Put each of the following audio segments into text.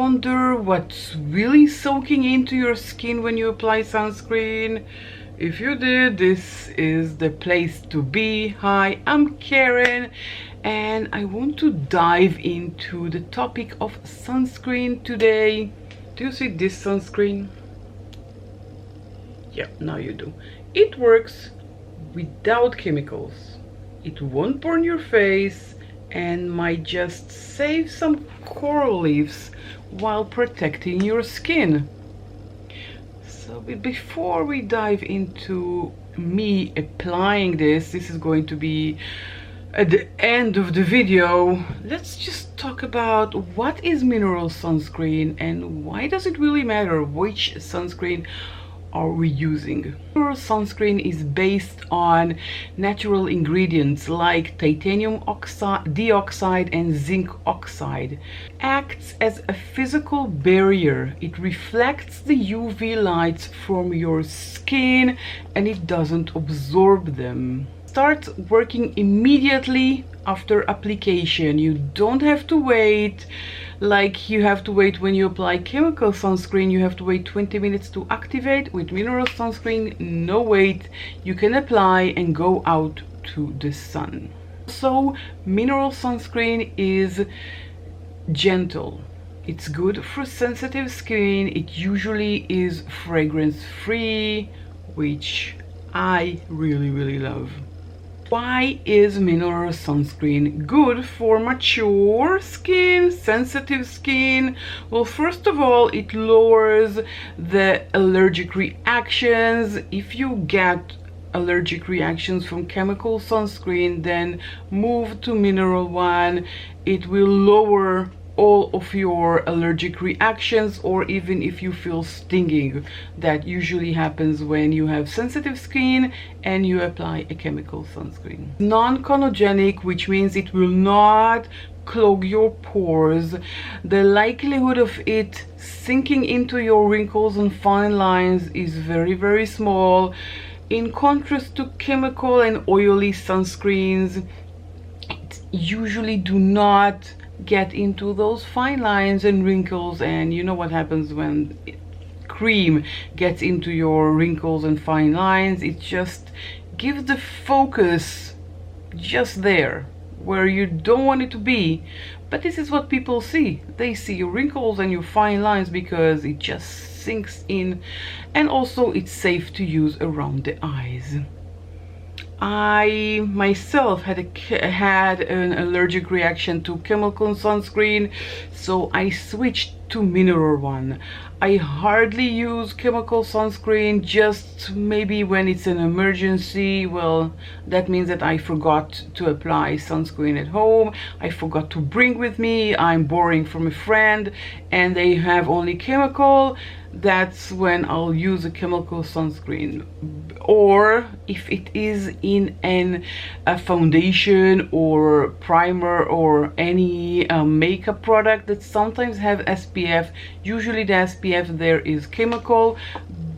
wonder what's really soaking into your skin when you apply sunscreen? If you did, this is the place to be. Hi, I'm Karen, and I want to dive into the topic of sunscreen today. Do you see this sunscreen? Yeah, now you do. It works without chemicals. It won't burn your face and might just save some coral reefs while protecting your skin. So before we dive into me applying this is going to be at the end of the video. Let's just talk about what is mineral sunscreen and why does it really matter which sunscreen are we using. Mineral sunscreen is based on natural ingredients like titanium dioxide and zinc oxide. Acts as a physical barrier. It reflects the UV lights from your skin and it doesn't absorb them. Starts working immediately after application. You don't have to wait like you have to wait when you apply chemical sunscreen. You have to wait 20 minutes to activate. With mineral sunscreen, no wait. You can apply and go out to the sun. So mineral sunscreen is gentle. It's good for sensitive skin. It usually is fragrance free, which I really love. Why is mineral sunscreen good for mature skin, sensitive skin? Well, first of all, it lowers the allergic reactions. If you get allergic reactions from chemical sunscreen, then move to mineral one. It will lower all of your allergic reactions, or even if you feel stinging. That usually happens when you have sensitive skin and you apply a chemical sunscreen. Non-comedogenic, which means it will not clog your pores. The likelihood of it sinking into your wrinkles and fine lines is very small. In contrast to chemical and oily sunscreens, it usually do not get into those fine lines and wrinkles, and you know what happens when cream gets into your wrinkles and fine lines. It just gives the focus just there where you don't want it to be, but this is what people see. They see your wrinkles and your fine lines because it just sinks in, and also it's safe to use around the eyes. I myself had an allergic reaction to chemical sunscreen, so I switched to mineral one. I hardly use chemical sunscreen, just maybe when it's an emergency. Well, that means that I forgot to apply sunscreen at home. I forgot to bring with me. I'm borrowing from a friend and they have only chemical. That's when I'll use a chemical sunscreen. Or if it is in a foundation or primer or any makeup product that sometimes have SPF, usually the SPF there is chemical,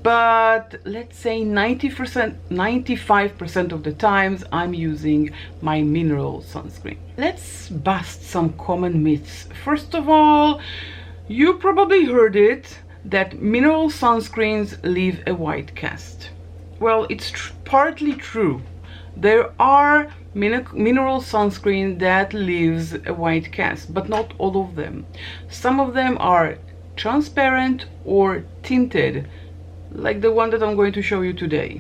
but let's say 95% of the times I'm using my mineral sunscreen. Let's bust some common myths. First of all, you probably heard it, that mineral sunscreens leave a white cast. Well, it's partly true. There are mineral sunscreen that leaves a white cast, but not all of them. Some of them are transparent or tinted, like the one that I'm going to show you today.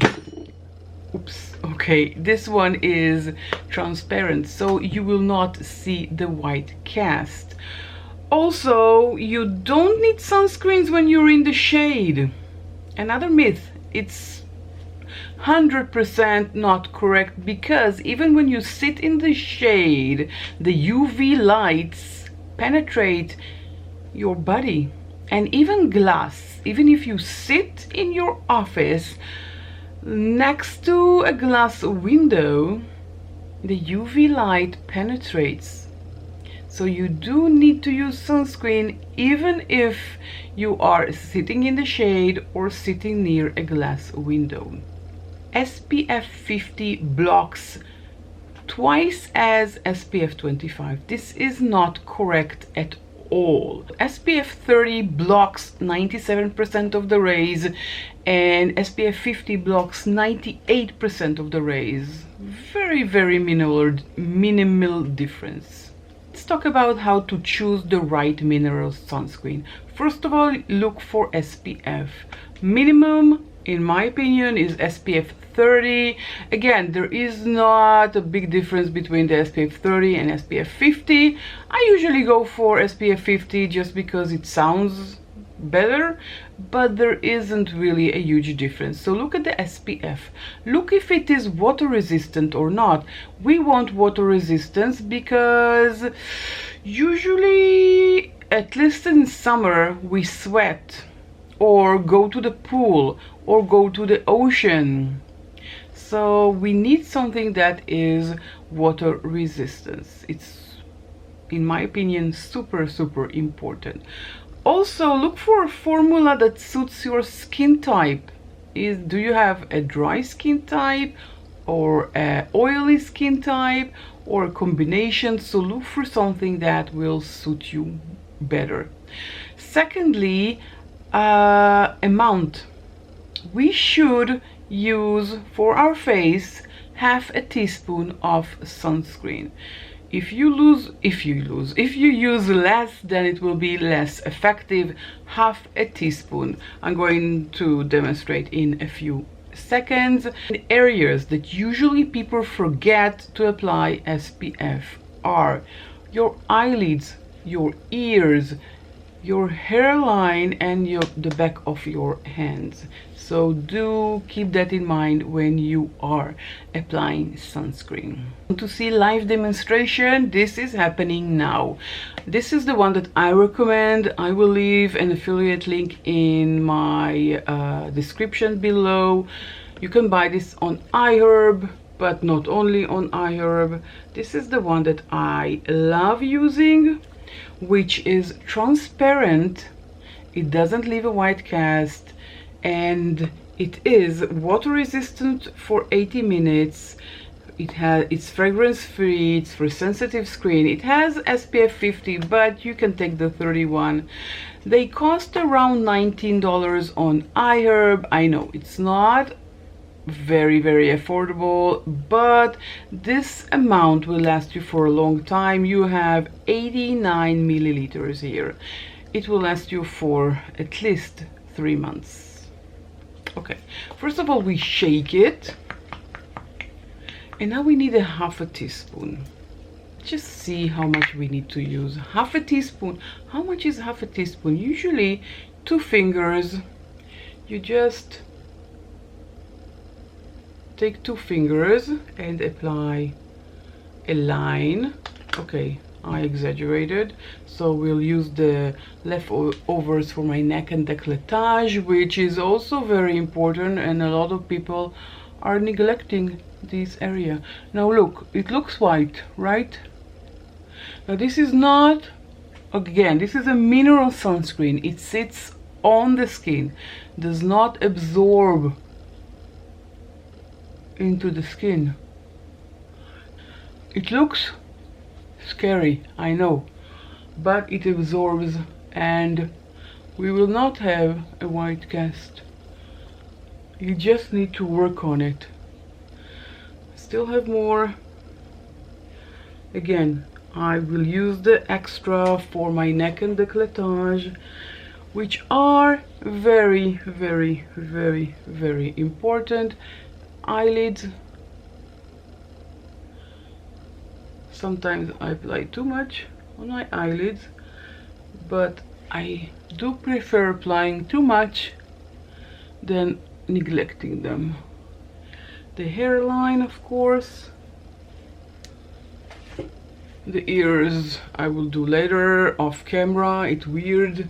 Oops, okay, this one is transparent, so you will not see the white cast. Also, you don't need sunscreens when you're in the shade. Another myth, it's 100% not correct, because even when you sit in the shade, the UV lights penetrate your body. And even glass, even if you sit in your office next to a glass window, the UV light penetrates. So you do need to use sunscreen even if you are sitting in the shade or sitting near a glass window. SPF 50 blocks twice as SPF 25. This is not correct at all. SPF 30 blocks 97% of the rays, and SPF 50 blocks 98% of the rays. Very minimal difference. Let's talk about how to choose the right mineral sunscreen. First of all, look for SPF. Minimum, in my opinion, is SPF 30. Again, there is not a big difference between the SPF 30 and SPF 50. I usually go for SPF 50 just because it sounds better, but there isn't really a huge difference. So look at the SPF. Look if it is water resistant or not. We want water resistance because usually, at least in summer, we sweat or go to the pool or go to the ocean. So we need something that is water resistance. It's, in my opinion, super important. Also, look for a formula that suits your skin type. Do you have a dry skin type or an oily skin type or a combination? So look for something that will suit you better. Secondly, amount. We should use for our face half a teaspoon of sunscreen. If you use less, then it will be less effective. Half a teaspoon. I'm going to demonstrate in a few seconds. The areas that usually people forget to apply SPF are your eyelids, your ears, your hairline, and the back of your hands. So do keep that in mind when you are applying sunscreen. To see live demonstration, this is happening now. This is the one that I recommend. I will leave an affiliate link in my description below. You can buy this on iHerb, but not only on iHerb. This is the one that I love using, which is transparent. It doesn't leave a white cast, and it is water resistant for 80 minutes. It's fragrance free, it's for sensitive skin. It has SPF 50, but you can take the 31. They cost around $19 on iHerb. I know it's not very affordable, but this amount will last you for a long time. You have 89 milliliters here. It will last you for at least 3 months. Okay, first of all, we shake it, and now we need a half a teaspoon. Just see how much we need to use. Half a teaspoon. How much is half a teaspoon? Usually 2 fingers. You just take 2 fingers and apply a line. Okay, I exaggerated, so we'll use the leftovers for my neck and décolletage, which is also very important, and a lot of people are neglecting this area. Now look, it looks white, right? Now this is not, again, this is a mineral sunscreen. It sits on the skin, does not absorb into the skin. It looks scary, I know, but it absorbs, and we will not have a white cast. You just need to work on it. Still have more. Again, I will use the extra for my neck and décolletage, which are very important. Eyelids, sometimes I apply too much on my eyelids, but I do prefer applying too much than neglecting them. The hairline, of course. The ears I will do later off camera, it's weird.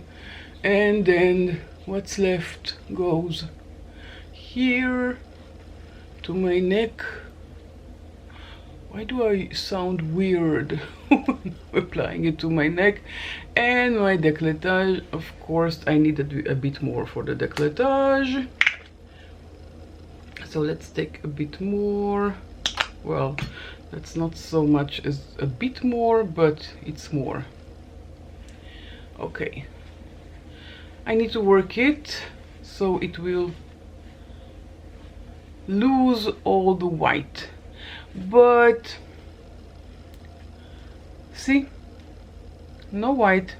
And then what's left goes here to my neck. Why do I sound weird when applying it to my neck? And my décolletage, of course, I needed a bit more for the décolletage. So let's take a bit more. Well, that's not so much as a bit more, but it's more. Okay, I need to work it so it will lose all the white, but see, no white.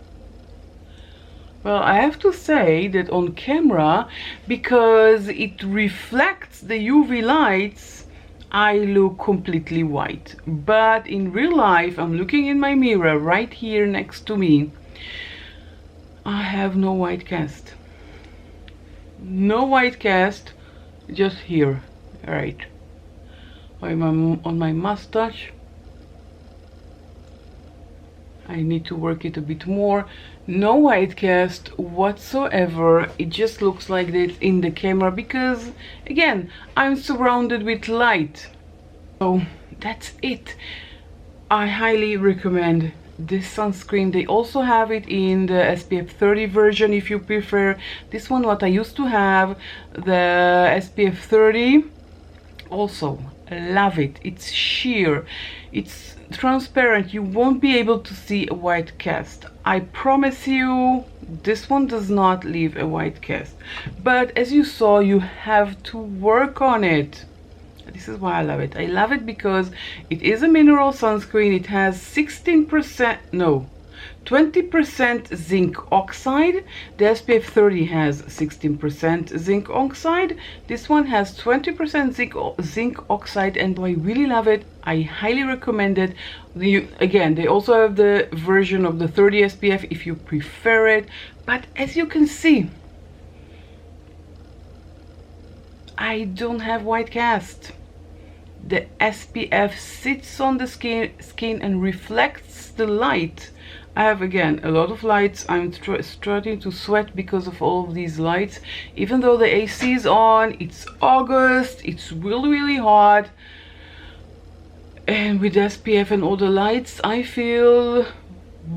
Well, I have to say that on camera, because it reflects the UV lights, I look completely white. But in real life, I'm looking in my mirror right here next to me. I have no white cast. No white cast, just here, right. On my mustache. I need to work it a bit more. No white cast whatsoever. It just looks like this in the camera because, again, I'm surrounded with light. So that's it. I highly recommend this sunscreen. They also have it in the SPF 30 version if you prefer. This one, what I used to have, the SPF 30, also love it. It's sheer, it's transparent, you won't be able to see a white cast. I promise you, this one does not leave a white cast, but as you saw, you have to work on it. This is why I love it. I love it because it is a mineral sunscreen. It has 16%, no, 20% zinc oxide. The SPF 30 has 16% zinc oxide. This one has 20% zinc oxide, and I really love it. I highly recommend it. Again, they also have the version of the 30 SPF if you prefer it. But as you can see, I don't have white cast. The SPF sits on the skin and reflects the light. I have, again, a lot of lights. I'm starting to sweat because of all of these lights. Even though the AC is on, it's August, it's really hot. And with SPF and all the lights, I feel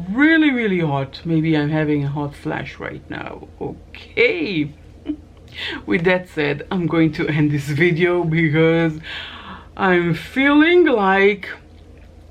really hot. Maybe I'm having a hot flash right now. Okay. With that said, I'm going to end this video because I'm feeling like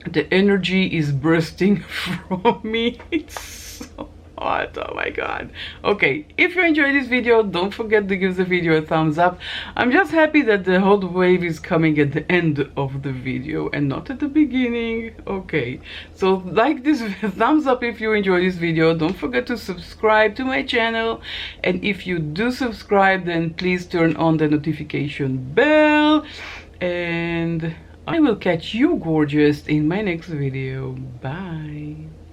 the energy is bursting from me. It's so hot, oh my god. Okay, if you enjoyed this video, don't forget to give the video a thumbs up. I'm just happy that the hot wave is coming at the end of the video and not at the beginning. Okay, so like this, thumbs up if you enjoyed this video. Don't forget to subscribe to my channel, and if you do subscribe, then please turn on the notification bell, and I will catch you gorgeous in my next video. Bye.